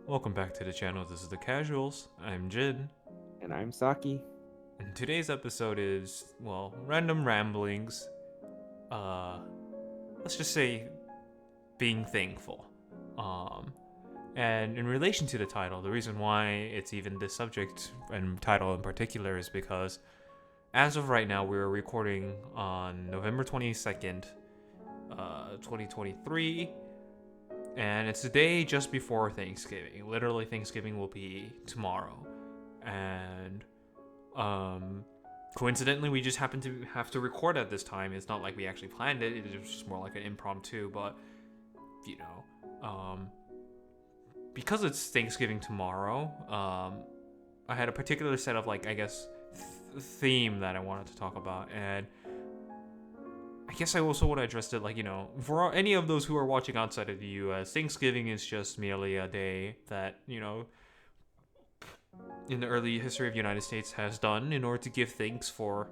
Welcome back to the channel. This is The Casuals. I'm Jin. And I'm Saki. And today's episode is, well, random ramblings. Uh, let's just say being thankful. Um, and in relation to the title, the reason why it's even this subject and title in particular is because as of right now, we're recording on November 22nd, 2023. And it's the day just before Thanksgiving. Literally, Thanksgiving will be tomorrow. And coincidentally, we just happen to have to record at this time. It's not like we actually planned it. It was just more like an impromptu. But because it's Thanksgiving tomorrow, I had a particular set of theme that I wanted to talk about, and I guess I also would have addressed it for any of those who are watching outside of the U.S., Thanksgiving is just merely a day that in the early history of the United States has done in order to give thanks for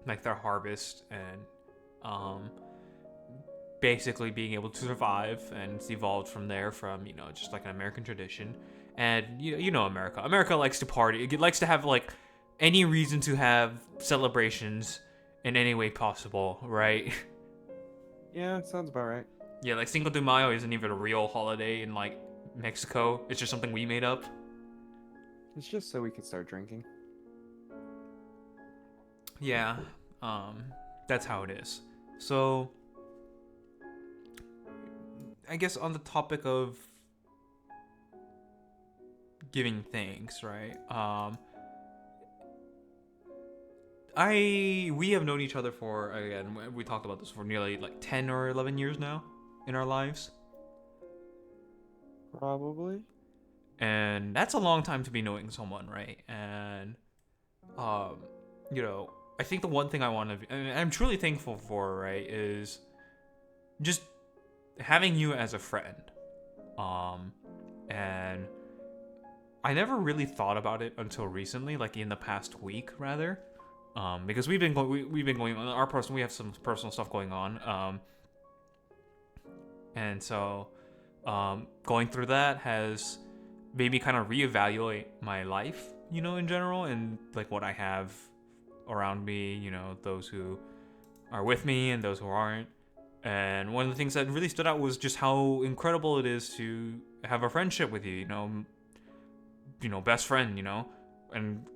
their harvest and basically being able to survive, and it's evolved from there from just like an American tradition. And America likes to party. It likes to have any reason to have celebrations in any way possible, right? Yeah, sounds about right. Yeah, like Cinco de Mayo isn't even a real holiday in Mexico. It's just something we made up. It's just so we can start drinking. Yeah, that's how it is. So, I guess on the topic of giving thanks, right? We have known each other for, again, we talked about this, for nearly 10 or 11 years now in our lives. Probably. And that's a long time to be knowing someone, right? And I think the one thing I'm truly thankful for, right, is just having you as a friend. And I never really thought about it until recently, like in the past week rather. Because we've been going on we have some personal stuff going on. And so going through that has made me kind of reevaluate my life, in general, and what I have around me, those who are with me and those who aren't. And one of the things that really stood out was just how incredible it is to have a friendship with you, best friend, and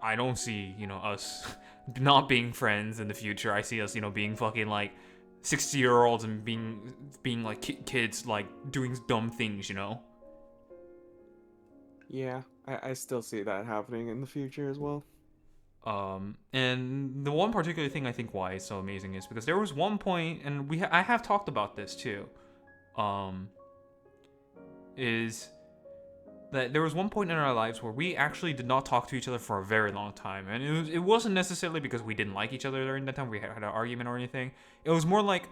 I don't see, us not being friends in the future. I see us, being fucking 60-year-olds and being kids, doing dumb things, Yeah, I still see that happening in the future as well. And the one particular thing I think why it's so amazing is because there was one point, and I have talked about this too, is that there was one point in our lives where we actually did not talk to each other for a very long time, and it wasn't necessarily because we didn't like each other during that time. We had an argument or anything. It was more like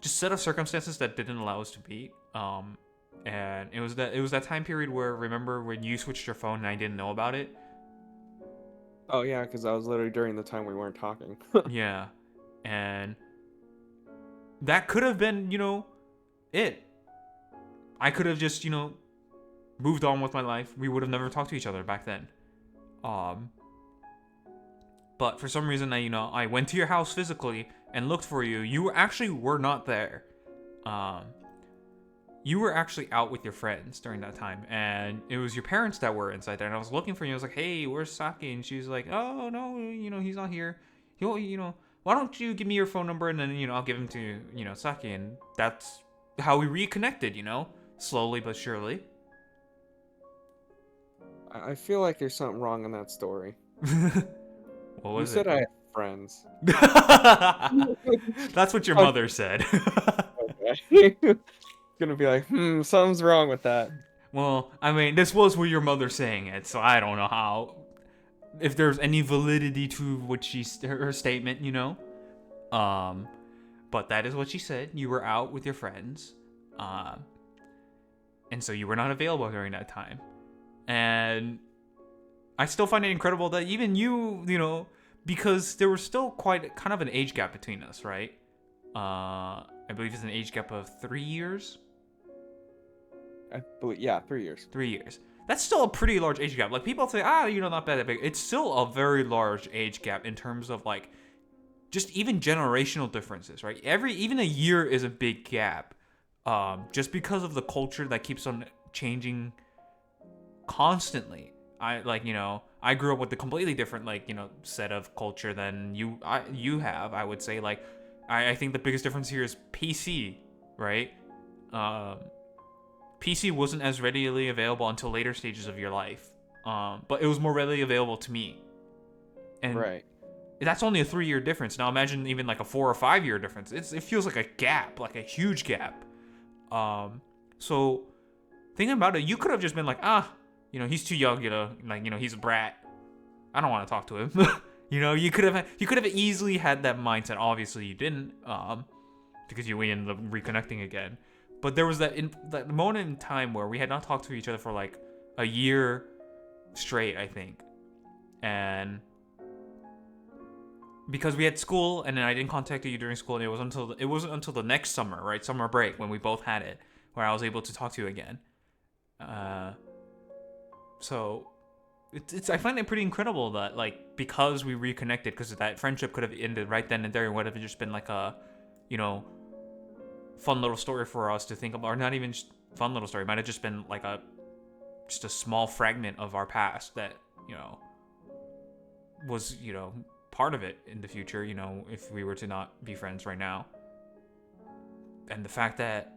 just set of circumstances that didn't allow us to meet. And it was that time period where, remember when you switched your phone and I didn't know about it? Oh yeah, because that was literally during the time we weren't talking. Yeah, and that could have been, it. I could have just, moved on with my life. We would have never talked to each other back then. But for some reason, I went to your house physically and looked for you. You actually were not there. You were actually out with your friends during that time, and it was your parents that were inside there. And I was looking for you. I was like, "Hey, where's Saki?" And she's like, "Oh no, he's not here. Why don't you give me your phone number and then I'll give him to Saki." And that's how we reconnected. Slowly but surely. I feel like there's something wrong in that story. What You was said it? I had friends. That's what your mother said. Okay. Gonna be like, something's wrong with that. Well, I mean, this was what your mother saying it, so I don't know if there's any validity to what her statement, But that is what she said. You were out with your friends, and so you were not available during that time. And I still find it incredible that even you, because there was still quite kind of an age gap between us, right? I believe it's an age gap of 3 years. I believe, yeah, 3 years. 3 years. That's still a pretty large age gap. Like people say, not that big. It's still a very large age gap in terms of like just even generational differences, right? Even a year is a big gap, just because of the culture that keeps on changing constantly. I grew up with a completely different set of culture than you have. I would say I think the biggest difference here is PC, right? Um, PC wasn't as readily available until later stages of your life, but it was more readily available to me, and Right. that's only a 3 year difference. Now imagine even like a 4 or 5 year difference. It feels like a gap, like a huge gap. So thinking about it, you could have just been like, he's too young, he's a brat. I don't want to talk to him. You could have easily had that mindset. Obviously, you didn't, because you ended up reconnecting again. But there was that moment in time where we had not talked to each other for like a year straight, I think, and because we had school, and then I didn't contact you during school, and it wasn't until the next summer, right, summer break, when we both had it, where I was able to talk to you again. So it's I find it pretty incredible that like because we reconnected, because that friendship could have ended right then and there, and would have just been like a, fun little story for us to think about, or not even just fun little story. It might have just been like just a small fragment of our past that was part of it in the future. If we were to not be friends right now, and the fact that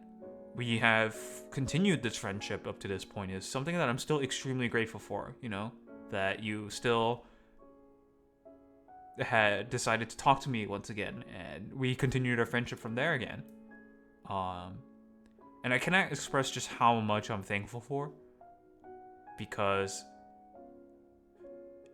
we have continued this friendship up to this point is something that I'm still extremely grateful for. That you still had decided to talk to me once again, and we continued our friendship from there again. And I cannot express just how much I'm thankful for, because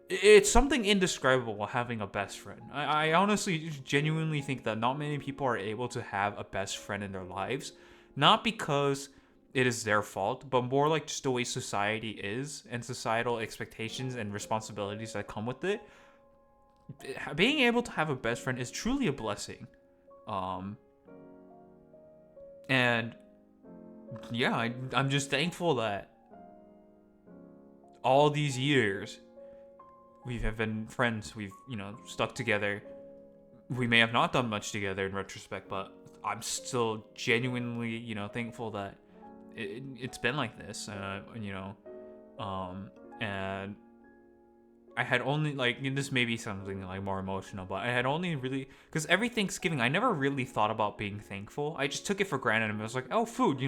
it's something indescribable having a best friend. I honestly, genuinely think that not many people are able to have a best friend in their lives, not because it is their fault, but more like just the way society is and societal expectations and responsibilities that come with it. Being able to have a best friend is truly a blessing. And yeah, I'm just thankful that all these years we have been friends. We've, stuck together. We may have not done much together in retrospect, but I'm still genuinely, thankful that it's been like this. And I had only this may be something like more emotional, but I had only really, because every Thanksgiving I never really thought about being thankful. I just took it for granted, and it was like, oh, food.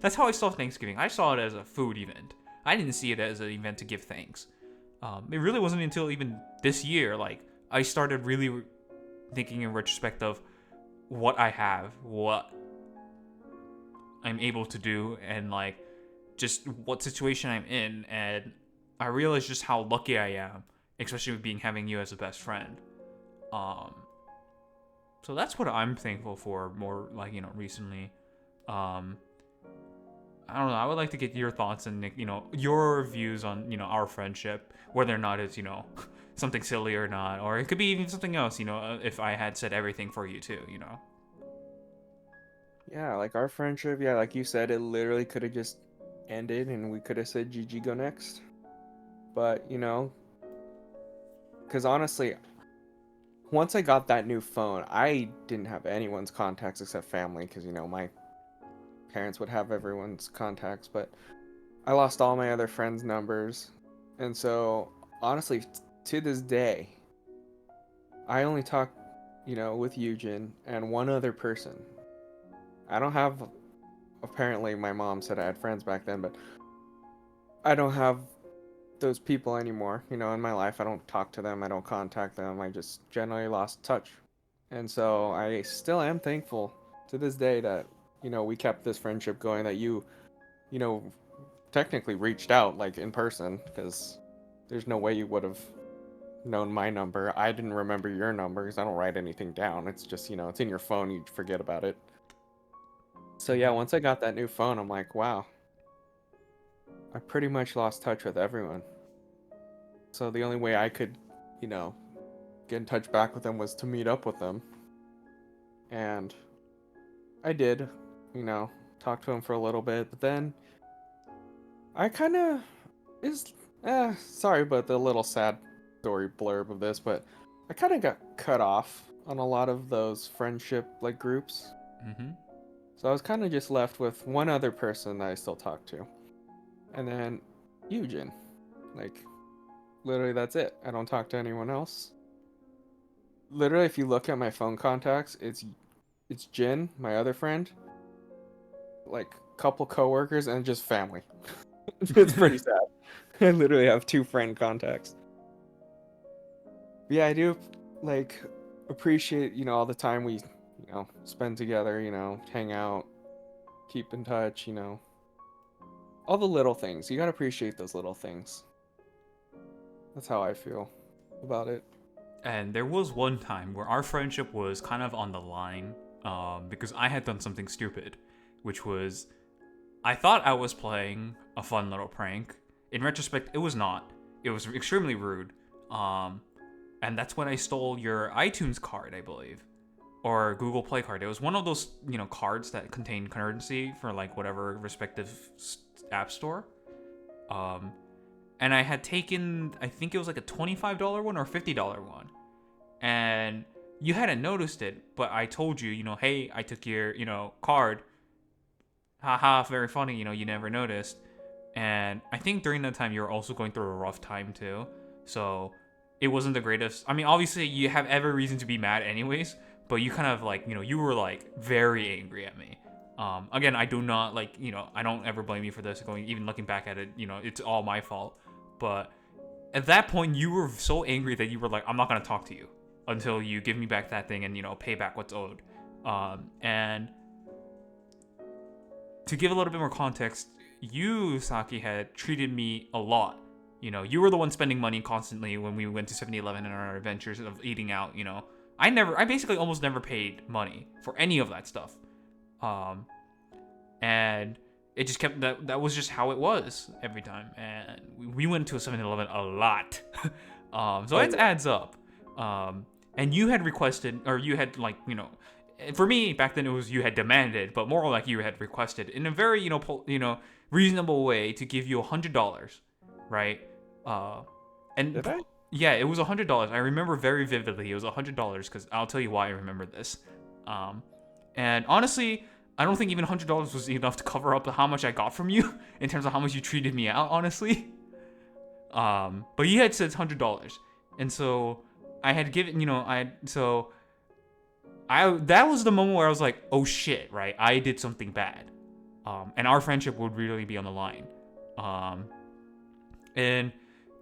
That's how I saw Thanksgiving. I saw it as a food event. I didn't see it as an event to give thanks. It really wasn't until even this year, I started really thinking in retrospect of what I have, what I'm able to do, and just what situation I'm in, and I realized just how lucky I am, especially with having you as a best friend. So that's what I'm thankful for more recently. I don't know. I would like to get your thoughts and your views on our friendship, whether or not it's something silly or not, or it could be even something else. If I had said everything for you too. Yeah, like our friendship, yeah, like you said, it literally could have just ended and we could have said GG, go next. But, because honestly, once I got that new phone, I didn't have anyone's contacts except family, because, my parents would have everyone's contacts, but I lost all my other friends' numbers. And so, honestly, to this day, I only talk, with Eugen and one other person. I don't have, apparently, my mom said I had friends back then, but I don't have those people anymore, in my life. I don't talk to them, I don't contact them, I just generally lost touch. And so I still am thankful to this day that, we kept this friendship going, that you know, technically reached out in person, because there's no way you would have known my number. I didn't remember your number because I don't write anything down. It's just, it's in your phone, you forget about it. So yeah, once I got that new phone, I'm like, wow, I pretty much lost touch with everyone. So the only way I could, get in touch back with them was to meet up with them. And I did, talk to them for a little bit, but then I kind of is sorry about the little sad story blurb of this, but I kind of got cut off on a lot of those friendship like groups. Mm-hmm. So I was kind of just left with one other person that I still talk to, and then Eugen. Like literally, that's it. I don't talk to anyone else. Literally, if you look at my phone contacts, it's Jin, my other friend, like couple coworkers, and just family. It's pretty sad. I literally have two friend contacts. But yeah, I do like appreciate, all the time we, spend together, hang out, keep in touch, all the little things. You gotta appreciate those little things. That's how I feel about it. And there was one time where our friendship was kind of on the line, because I had done something stupid, which was I thought I was playing a fun little prank. In retrospect, it was not. It was extremely rude. And that's when I stole your iTunes card, I believe, or Google Play card. It was one of those, cards that contain currency for like whatever respective app store. Um, and I had taken, I think it was like a $25 one or $50 one, and you hadn't noticed it, but I told you, hey, I took your, card. Haha, very funny, you never noticed. And I think during that time you were also going through a rough time too. So it wasn't the greatest. I mean, obviously you have every reason to be mad anyways, but you kind of like, you were like very angry at me. Again, I do not like, I don't ever blame you for this. Going even looking back at it, it's all my fault. But at that point, you were so angry that you were like, I'm not gonna talk to you until you give me back that thing and pay back what's owed. And to give a little bit more context, you, Saki, had treated me a lot. You were the one spending money constantly when we went to 7-Eleven and our adventures of eating out. I basically almost never paid money for any of that stuff. And it just kept, that was just how it was every time. And we went to a 7-Eleven a lot. So it adds up. And you had requested, or you had like, for me back then it was you had demanded, but more like you had requested in a very reasonable way to give you $100, right? And Did I? yeah, it was $100. I remember very vividly. It was $100 because I'll tell you why I remember this. And honestly, I don't think even $100 was enough to cover up how much I got from you in terms of how much you treated me out. Honestly, but you had said $100, and so I had given that was the moment where I was like, oh shit, right? I did something bad. And our friendship would really be on the line. And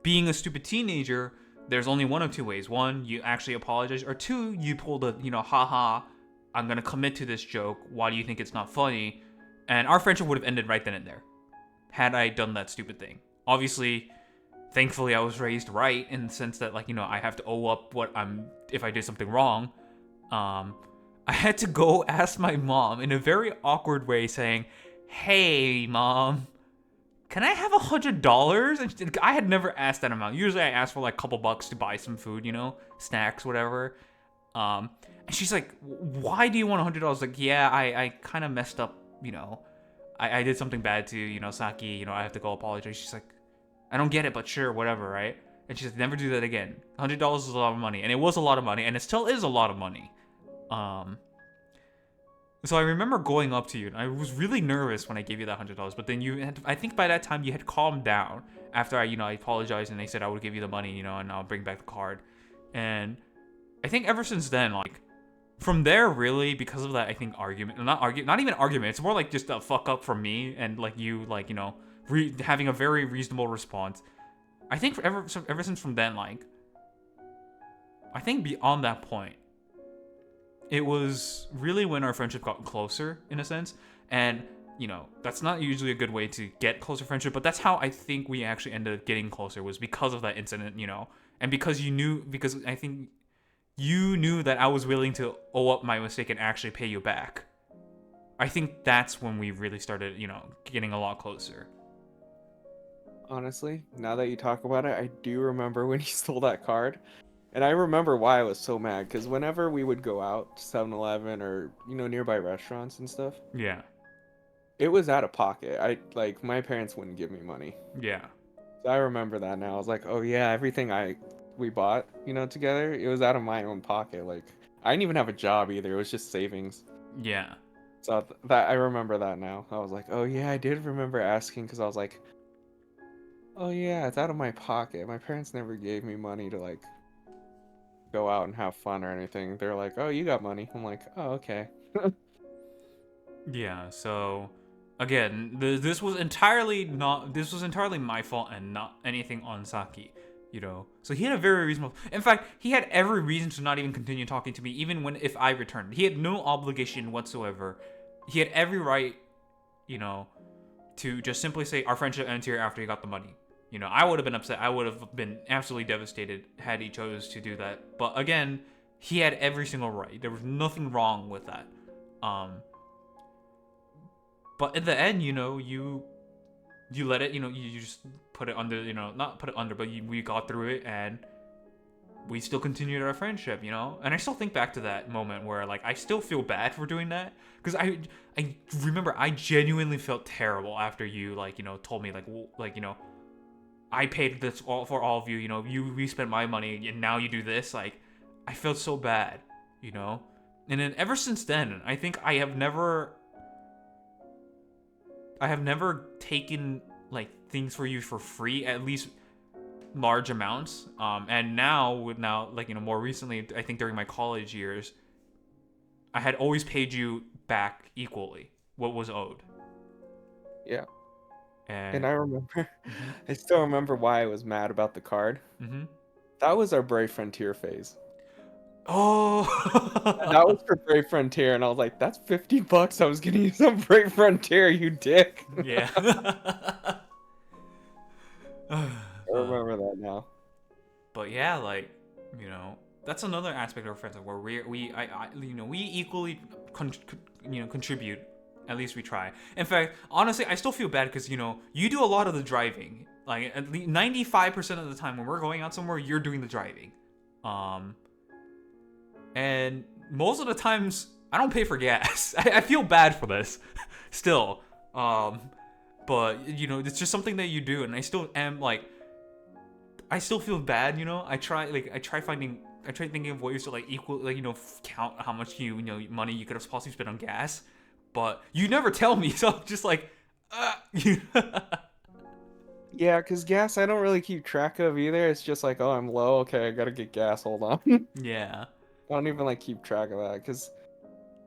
being a stupid teenager, there's only one of two ways. One, you actually apologize, or two, you pull the, haha, I'm gonna commit to this joke. Why do you think it's not funny? And our friendship would have ended right then and there, had I done that stupid thing. Obviously, thankfully, I was raised right in the sense that, I have to owe up if I did something wrong. I had to go ask my mom in a very awkward way, saying, "Hey, mom, can I have $100?" And I had never asked that amount. Usually, I ask for like a couple bucks to buy some food, snacks, whatever. And she's like, "Why do you want $100?" Like, yeah, I kind of messed up, I did something bad to Saki. I have to go apologize. She's like, I don't get it, but sure, whatever, right? And she said, never do that again. $100 is a lot of money, and it was a lot of money, and it still is a lot of money. So I remember going up to you, and I was really nervous when I gave you that $100. But then I think by that time you had calmed down after I apologized and they said I would give you the money, and I'll bring back the card. And I think ever since then, from there, really, because of that, I think not even argument. It's more like just a fuck up from me and you, having a very reasonable response. I think ever since from then, I think beyond that point, it was really when our friendship got closer, in a sense. And, that's not usually a good way to get closer friendship, but that's how I think we actually ended up getting closer, was because of that incident, and because I think you knew that I was willing to owe up my mistake and actually pay you back. I think that's when we really started, getting a lot closer. Honestly, now that you talk about it, I do remember when he stole that card. And I remember why I was so mad, because whenever we would go out to 7-Eleven or, nearby restaurants and stuff, Yeah. it was out of pocket. I like my parents wouldn't give me money. Yeah. So I remember that now. I was like, oh yeah, everything we bought, together, it was out of my own pocket. Like I didn't even have a job either. It was just savings. Yeah. So that I remember that now. I was like, oh yeah, I did remember asking because I was like, oh yeah, it's out of my pocket. My parents never gave me money to like go out and have fun or anything. They're like, oh, you got money. I'm like, oh okay. Yeah. So again, this was entirely my fault and not anything on Saki. So he had a very reasonable. In fact, he had every reason to not even continue talking to me, even if I returned. He had no obligation whatsoever. He had every right, you know, to just simply say our friendship ends here after he got the money. I would have been upset. I would have been absolutely devastated had he chose to do that. But again, he had every single right. There was nothing wrong with that. But in the end, you let it. You just put it under. Not put it under, but we got through it, and we still continued our friendship. And I still think back to that moment where like I still feel bad for doing that because I remember I genuinely felt terrible after you told me I paid this all for all of you. We spent my money and now you do this. Like, I felt so bad. And then ever since then, I think I have never taken like things for you for free, at least large amounts. And now more recently, I think during my college years, I had always paid you back equally what was owed. Yeah. And And I remember, mhm, I still remember why I was mad about the card. mhm. That was our Brave Frontier phase. Oh. That was for Brave Frontier, and I was like, "That's $50. I was getting you some Brave Frontier, you dick." Yeah. I remember that now. But yeah, that's another aspect of friendship where we equally contribute. At least we try. In fact, honestly, I still feel bad because you do a lot of the driving. Like at least 95% of the time when we're going out somewhere, you're doing the driving. Um, and most of the times I don't pay for gas. I feel bad for this, still. But it's just something that you do, and I still am like. I still feel bad, I try thinking of ways to count how much money you could have possibly spent on gas, but you never tell me, so I'm just like, Yeah, because gas I don't really keep track of either. It's just like, oh, I'm low. Okay, I gotta get gas. Hold on. I yeah, don't even like keep track of that because,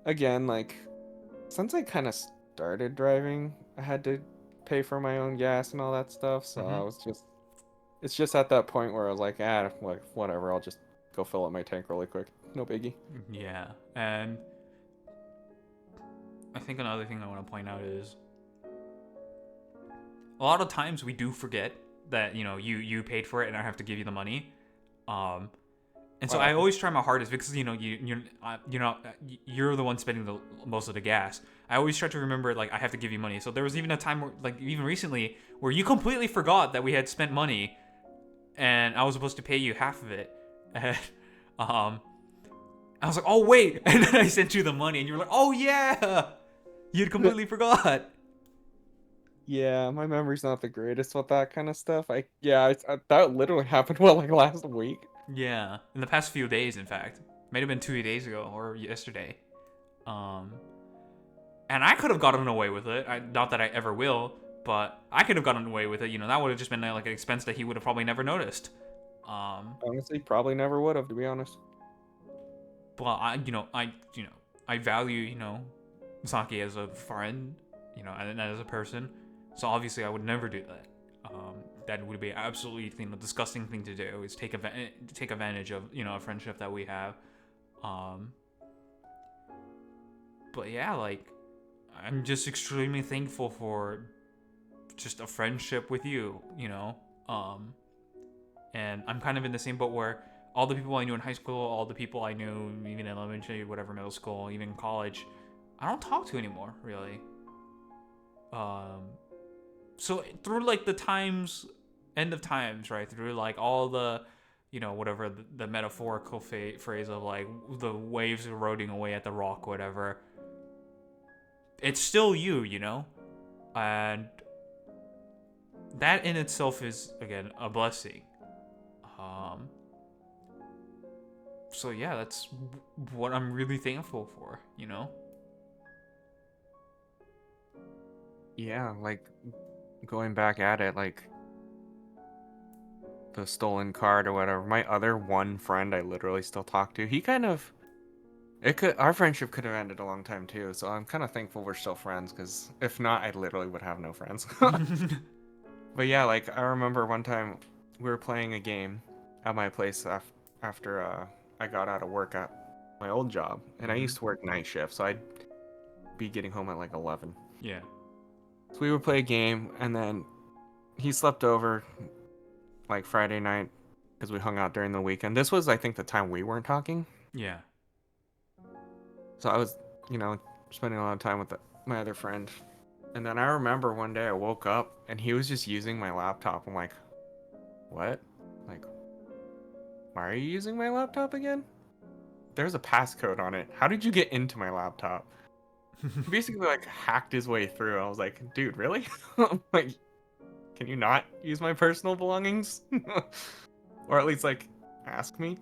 again, like since I kind of started driving, I had to pay for my own gas and all that stuff. So hmm, I was just, it's just at that point where I was like, like whatever. I'll just go fill up my tank really quick. No biggie. yeah, and I think another thing I want to point out is a lot of times we do forget that you paid for it and I have to give you the money. And so I Wow. always try my hardest because you're the one spending the most of the gas. I always try to remember I have to give you money. So there was even a time where even recently where you completely forgot that we had spent money, and I was supposed to pay you half of it. And I was like, oh wait, and then I sent you the money, and you were like, oh yeah, you'd completely forgot. Yeah, my memory's not the greatest with that kind of stuff. That literally happened like last week. Yeah, in the past few days, in fact, might have been 2 days ago or yesterday. Um, and I could have gotten away with it. Not that I ever will, but I could have gotten away with it. That would have just been like an expense that he would have probably never noticed. Um, Honestly, probably never would have, to be honest. but I value Saki as a friend, and as a person. So obviously, I would never do that. That would be absolutely disgusting thing to do. Is take advantage of a friendship that we have. Um, but yeah, I'm just extremely thankful for just a friendship with you. And I'm kind of in the same boat where all the people I knew in high school, all the people I knew even in elementary, whatever, middle school, even college, I don't talk to anymore, really. So through the end of times, right? Through all the, whatever the metaphorical phrase of the waves eroding away at the rock, whatever. It's still you. And that in itself is, again, a blessing. Um, so yeah, that's what I'm really thankful for, you know? Yeah, like going back at it, like the stolen card or whatever. My other one friend I literally still talk to, he kind of our friendship could have ended a long time too. So I'm kind of thankful we're still friends, because if not, I literally would have no friends. But yeah, like I remember one time we were playing a game at my place after I got out of work at my old job, and I used to work night shift, so I'd be getting home at like 11. Yeah. So we would play a game, and then he slept over like Friday night because we hung out during the weekend. This was, I think, the time we weren't talking. Yeah. So I was, spending a lot of time with my other friend. And then I remember one day I woke up and he was just using my laptop. I'm like, what? Like, why are you using my laptop again? There's a passcode on it. How did you get into my laptop? He basically like hacked his way through. I was like, dude, really? Like, can you not use my personal belongings? Or at least like ask me?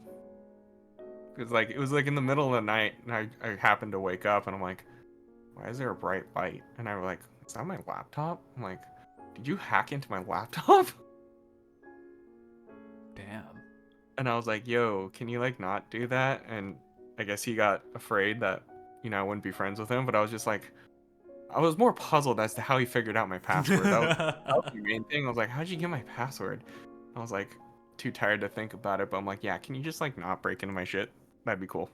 Because like it was like in the middle of the night and I happened to wake up and I'm like, why is there a bright light? And I was like, is that my laptop? I'm like, did you hack into my laptop? Damn. And I was like, yo, can you like not do that? And I guess he got afraid that, I wouldn't be friends with him. But I was just like, I was more puzzled as to how he figured out my password. That was the main thing. I was like, how'd you get my password? I was like, too tired to think about it. But I'm like, yeah, can you just like not break into my shit? That'd be cool.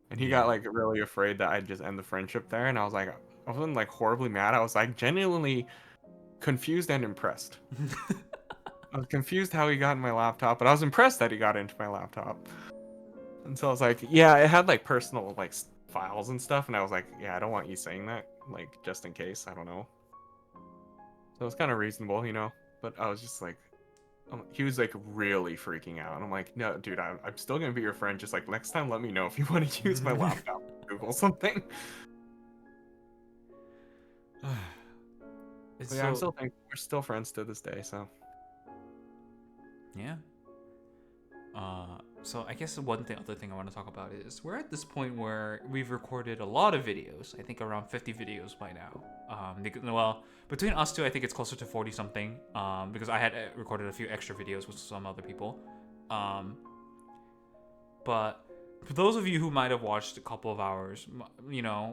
And he got Yeah. like really afraid that I'd just end the friendship there. And I was like, I wasn't like horribly mad. I was like genuinely confused and impressed. I was confused how he got in my laptop, but I was impressed that he got into my laptop. And so I was like, yeah, it had like personal like files and stuff. And I was like, yeah, I don't want you saying that, like just in case. I don't know. So it was kind of reasonable, But I was just like, he was like really freaking out. And I'm like, no, dude, I'm still gonna be your friend. Just like next time, let me know if you want to use my laptop to Google something. It's But yeah, I'm so still thankful. We're still friends to this day. So yeah. So I guess the other thing I want to talk about is we're at this point where we've recorded a lot of videos. I think around 50 videos by now. Well, between us two, I think it's closer to 40 something. Because I had recorded a few extra videos with some other people. But for those of you who might have watched a couple of hours,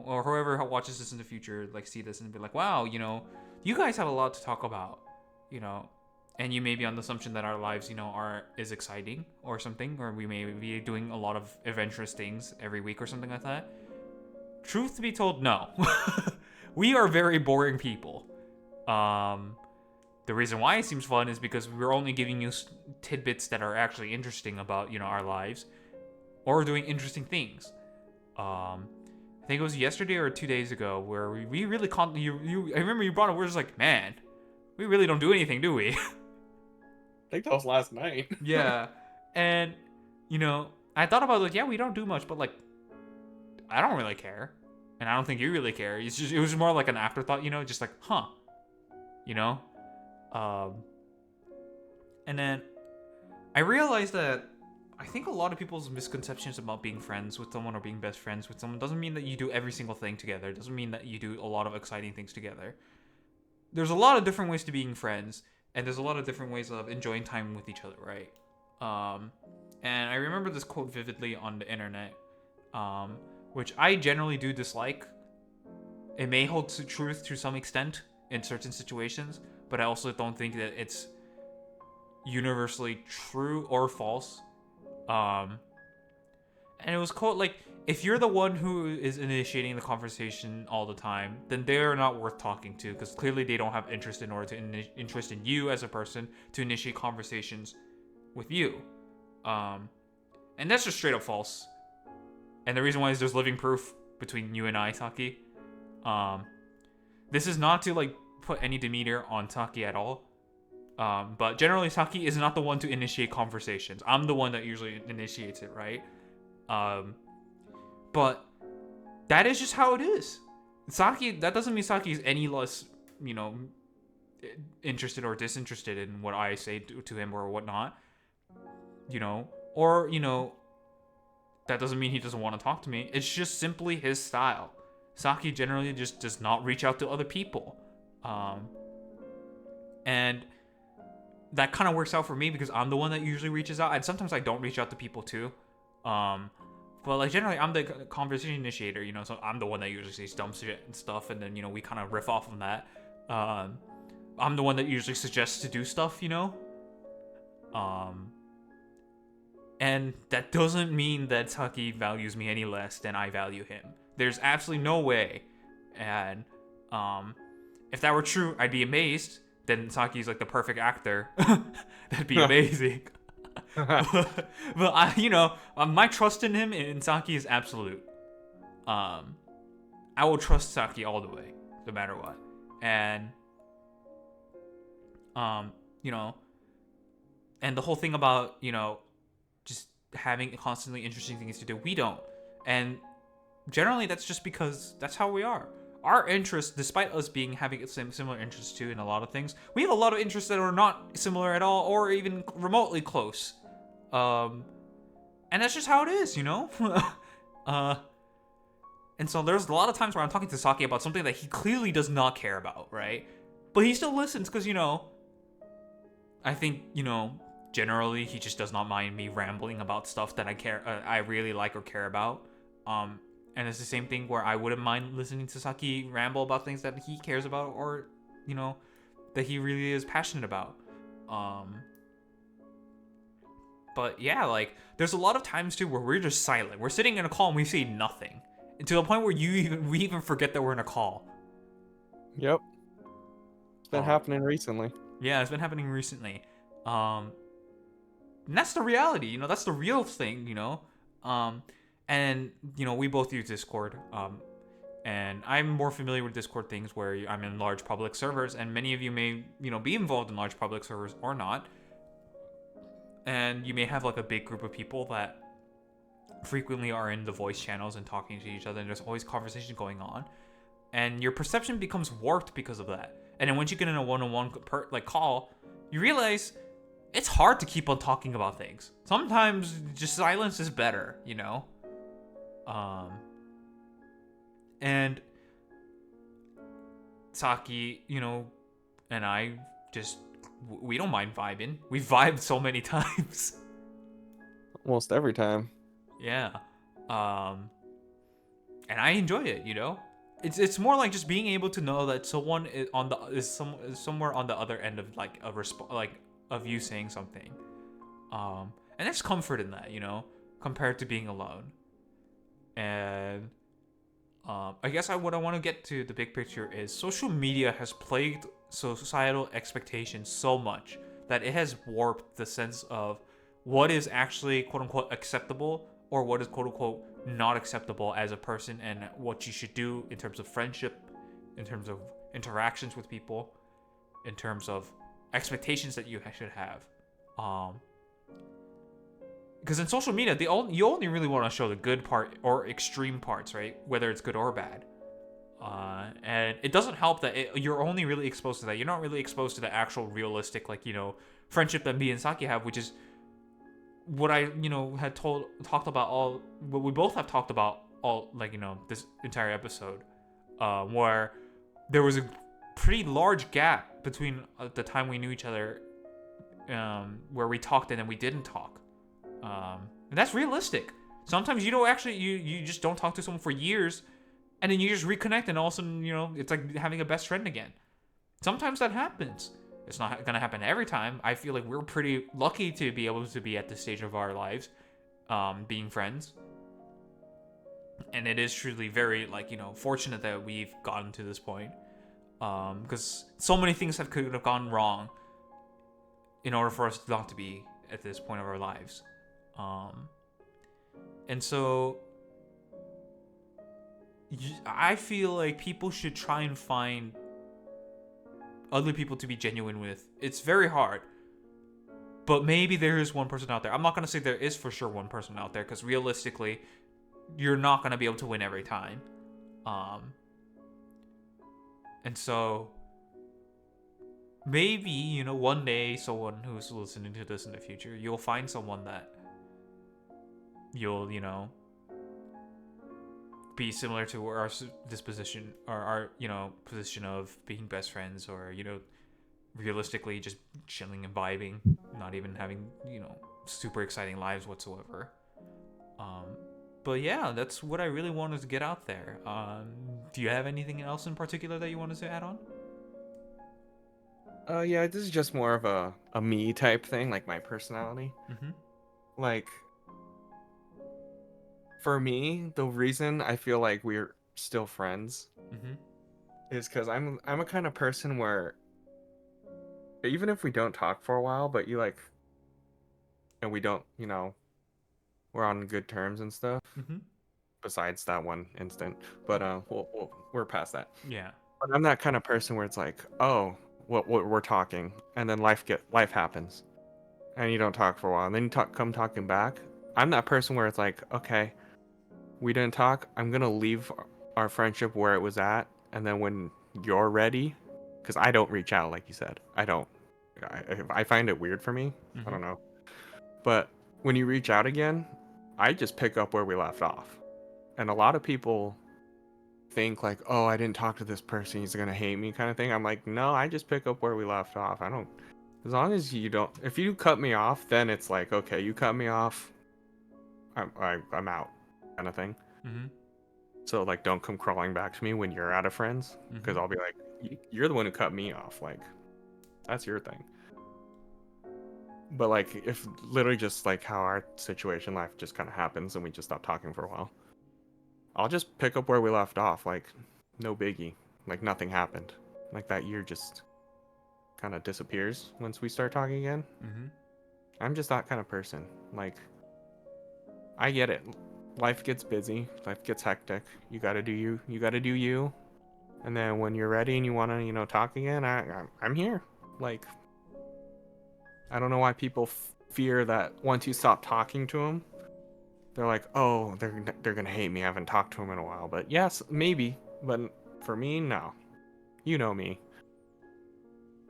or whoever watches this in the future, like see this and be like, wow, you guys have a lot to talk about, and you may be on the assumption that our lives, is exciting or something, or we may be doing a lot of adventurous things every week or something like that. Truth to be told, no. We are very boring people. The reason why it seems fun is because we're only giving you tidbits that are actually interesting about, our lives, or doing interesting things. I think it was yesterday or 2 days ago where we really I remember you brought up, we're just like, man, we really don't do anything, do we? I think that was last night. Yeah. And, I thought about like, yeah, we don't do much, but like, I don't really care. And I don't think you really care. It was more like an afterthought, just like, huh. And then I realized that I think a lot of people's misconceptions about being friends with someone or being best friends with someone doesn't mean that you do every single thing together. It doesn't mean that you do a lot of exciting things together. There's a lot of different ways to being friends, and there's a lot of different ways of enjoying time with each other, right? And I remember this quote vividly on the internet, which I generally do dislike. It may hold truth to some extent in certain situations, but I also don't think that it's universally true or false. And it was quote like, if you're the one who is initiating the conversation all the time, then they're not worth talking to, because clearly they don't have interest interest in you as a person to initiate conversations with you. And that's just straight up false. And the reason why is there's living proof between you and I, Taki. This is not to like put any demeanor on Taki at all. But generally, Taki is not the one to initiate conversations. I'm the one that usually initiates it, right? But that is just how it is. That doesn't mean Saki is any less interested or disinterested in what I say to him or whatnot, or that doesn't mean he doesn't want to talk to me. It's just simply his style. Saki generally just does not reach out to other people. And that kind of works out for me because I'm the one that usually reaches out. And sometimes I don't reach out to people too. But like generally I'm the conversation initiator, so I'm the one that usually says dumb shit and stuff. And then, we kind of riff off of that. I'm the one that usually suggests to do stuff, and that doesn't mean that Saki values me any less than I value him. There's absolutely no way. And if that were true, I'd be amazed. Then Saki's like the perfect actor. That'd be amazing. but my trust in him in Saki is absolute. I will trust Saki all the way, no matter what. And and the whole thing about just having constantly interesting things to do, we don't. And generally that's just because that's how we are. Our interests, despite us having similar interests too in a lot of things, we have a lot of interests that are not similar at all or even remotely close. And that's just how it is, and so there's a lot of times where I'm talking to Saki about something that he clearly does not care about, right? But he still listens because, I think, generally he just does not mind me rambling about stuff that I really like or care about. And it's the same thing where I wouldn't mind listening to Saki ramble about things that he cares about or, that he really is passionate about. But yeah, like there's a lot of times too where we're just silent. We're sitting in a call and we say nothing. And to the point where we even forget that we're in a call. Yep. It's been happening recently. Yeah, it's been happening recently. And that's the reality, that's the real thing, and we both use Discord, and I'm more familiar with Discord things where I'm in large public servers, and many of you may be involved in large public servers or not, and you may have like a big group of people that frequently are in the voice channels and talking to each other, and there's always conversation going on, and your perception becomes warped because of that. And then once you get in a one-on-one call, you realize it's hard to keep on talking about things. Sometimes just silence is better, and Saki, and I just, we don't mind vibing. We vibed so many times. Almost every time. Yeah. And I enjoy it, It's more like just being able to know that someone is somewhere on the other end of like of you saying something, and there's comfort in that, compared to being alone. And I guess what I want to get to the big picture is social media has plagued societal expectations so much that it has warped the sense of what is actually quote unquote acceptable or what is quote unquote not acceptable as a person, and what you should do in terms of friendship, in terms of interactions with people, in terms of expectations that you should have. Because in social media, you only really want to show the good part or extreme parts, right? Whether it's good or bad. And it doesn't help that you're only really exposed to that. You're not really exposed to the actual realistic, friendship that me and Saki have, which is what I, had talked about what we both have talked about this entire episode, where there was a pretty large gap between the time we knew each other, where we talked and then we didn't talk. And that's realistic. Sometimes you don't actually, you just don't talk to someone for years, and then you just reconnect, and all of a sudden, it's like having a best friend again. Sometimes that happens. It's not gonna happen every time. I feel like we're pretty lucky to be able to be at this stage of our lives, being friends. And it is truly very, fortunate that we've gotten to this point. Because so many things could have gone wrong in order for us not to be at this point of our lives. And so I feel like people should try and find other people to be genuine with. It's very hard, but maybe there is one person out there. I'm not going to say there is for sure one person out there, because realistically, you're not going to be able to win every time. And so maybe, you know, one day someone who's listening to this in the future, you'll find someone that you'll, you know, be similar to our disposition or our, you know, position of being best friends, or, you know, realistically just chilling and vibing, not even having, you know, super exciting lives whatsoever. Um, but yeah, that's what I really wanted to get out there. Do you have anything else in particular that you wanted to add on? Yeah, this is just more of a me type thing, like my personality. Mm-hmm. Like for me, the reason I feel like we're still friends Mm-hmm. is because I'm a kind of person where even if we don't talk for a while, but you like, and we don't, you know, we're on good terms and stuff. Mm-hmm. Besides that one instant, but we're past that. Yeah. But I'm that kind of person where it's like, oh, what we're talking, and then life happens, and you don't talk for a while, and then you come talking back. I'm that person where it's like, okay, we didn't talk. I'm gonna leave our friendship where it was at, and then when you're ready, because I don't reach out like you said. I don't. I find it weird for me. I Mm-hmm. don't know. But when you reach out again, I just pick up where we left off. And a lot of people think like, oh, I didn't talk to this person, he's gonna hate me kind of thing. I'm like, no, I just pick up where we left off. I don't, as long as you don't, if you cut me off, then it's like, okay, you cut me off, I'm out kind of thing. Mm-hmm. So like, don't come crawling back to me when you're out of friends, Mm-hmm. because I'll be like, you're the one who cut me off. Like, that's your thing. But like, if literally just like how our situation life just kind of happens and we just stop talking for a while, I'll just pick up where we left off. Like, no biggie. Like nothing happened. Like that year just kind of disappears once we start talking again. Mm-hmm. I'm just that kind of person. Like, I get it. Life gets busy. Life gets hectic. You gotta do you. You gotta do you. And then when you're ready and you wanna, you know, talk again, I'm here. Like, I don't know why people fear that once you stop talking to them, they're like, oh, they're gonna hate me. I haven't talked to them in a while. But yes, maybe. But for me, no. You know me.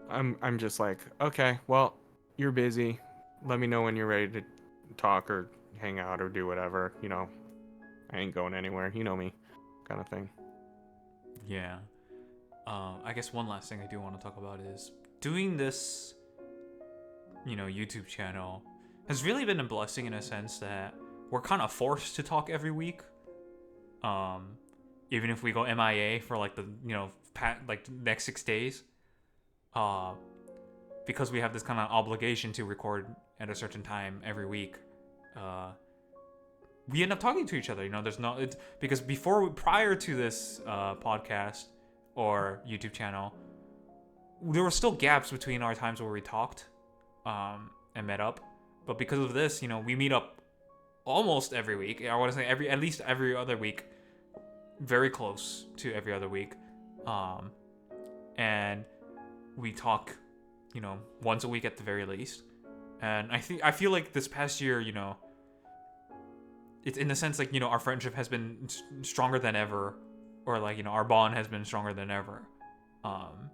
I'm just like, okay, well, you're busy. Let me know when you're ready to talk or hang out or do whatever. You know, I ain't going anywhere. You know me, kind of thing. Yeah. I guess one last thing I do want to talk about is doing this, you know, YouTube channel has really been a blessing in a sense that we're kind of forced to talk every week. Um, Even if we go MIA for like the, you know, like next 6 days, uh, because we have this kind of obligation to record at a certain time every week. Uh, we end up talking to each other. You know, there's no, it's because prior to this podcast or YouTube channel, there were still gaps between our times where we talked and met up. But because of this, you know, we meet up almost every week. I want to say at least every other week, very close to every other week, um, and we talk, you know, once a week at the very least. And I feel like this past year, you know, it's in the sense like, you know, our friendship has been stronger than ever, or like, you know, our bond has been stronger than ever. Um,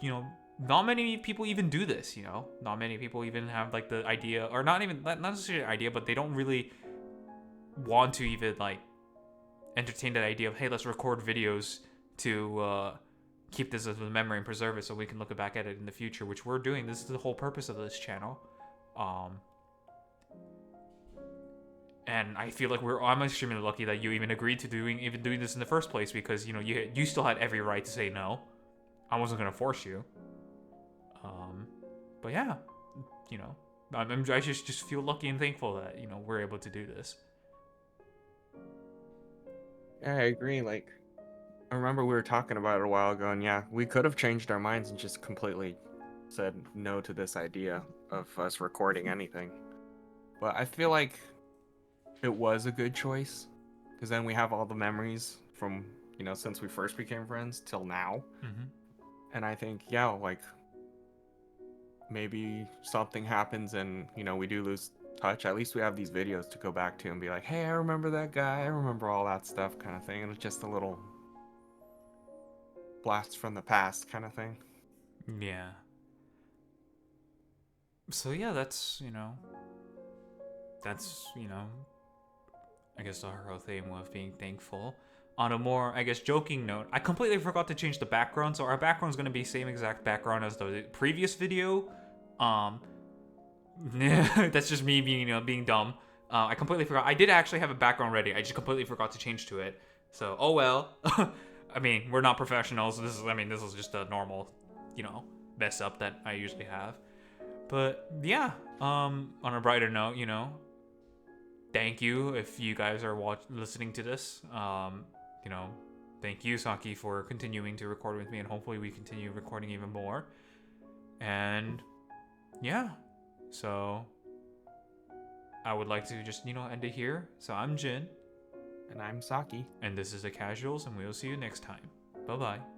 you know, not many people even do this. You know, not many people even have like the idea, or not necessarily idea, but they don't really want to even like entertain that idea of, hey, let's record videos to keep this as a memory and preserve it so we can look back at it in the future, which we're doing. This is the whole purpose of this channel. And I feel like I'm extremely lucky that you even agreed to doing this in the first place, because, you know, you still had every right to say no. I wasn't gonna force you. But yeah, you know, I just feel lucky and thankful that, you know, we're able to do this. Yeah, I agree. Like, I remember we were talking about it a while ago, and yeah, we could have changed our minds and just completely said no to this idea of us recording anything. But I feel like it was a good choice because then we have all the memories from, you know, since we first became friends till now. Mm-hmm. And I think, yeah, like maybe something happens and, you know, we do lose touch. At least we have these videos to go back to and be like, hey, I remember that guy. I remember all that stuff kind of thing. And it's just a little blast from the past kind of thing. Yeah. So yeah, that's I guess the whole theme of being thankful. On a more, I guess, joking note, I completely forgot to change the background, so our background's gonna be same exact background as the previous video. Um, that's just me being, being dumb. I completely forgot. I did actually have a background ready. I just completely forgot to change to it. So, oh well. I mean, we're not professionals. This is just a normal, mess up that I usually have. But yeah, on a brighter note, thank you if you guys are listening to this. You know, thank you, Saki, for continuing to record with me, and hopefully we continue recording even more. And yeah, so I would like to just end it here. So I'm Jin, And I'm Saki. and this is the Casuals, and we'll see you next time. Bye bye.